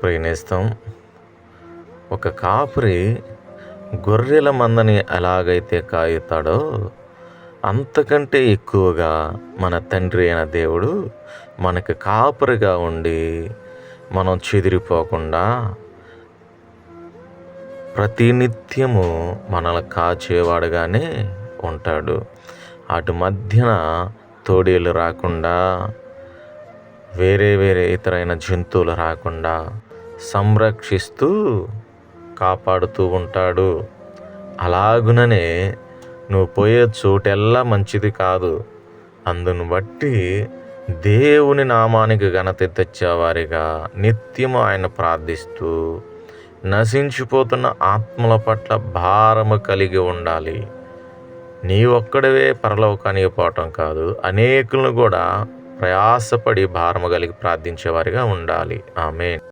ప్రియనేస్తం, ఒక కాపరి గొర్రెల మందని ఎలాగైతే కాయుతాడో అంతకంటే ఎక్కువగా మన తండ్రి అయిన దేవుడు మనకు కాపరిగా ఉండి మనం చెదిరిపోకుండా ప్రతినిత్యము మనల్ని కాచేవాడుగానే ఉంటాడు. అటు మధ్యన తోడేళ్ళు రాకుండా, వేరే ఇతరైన జంతువులు రాకుండా సంరక్షిస్తూ కాపాడుతూ ఉంటాడు. అలాగుననే నువ్వు పోయే చోటెల్లా మంచిది కాదు. అందును బట్టి దేవుని నామానికి ఘనత తెచ్చేవారిగా నిత్యము ఆయన ప్రార్థిస్తూ నశించిపోతున్న ఆత్మల పట్ల భారము కలిగి ఉండాలి. నీ ఒక్కడివే పరలోకానికి పోవటం కాదు, అనేకులను కూడా ప్రయాసపడి భారము కలిగి ప్రార్థించేవారిగా ఉండాలి. ఆమేన్.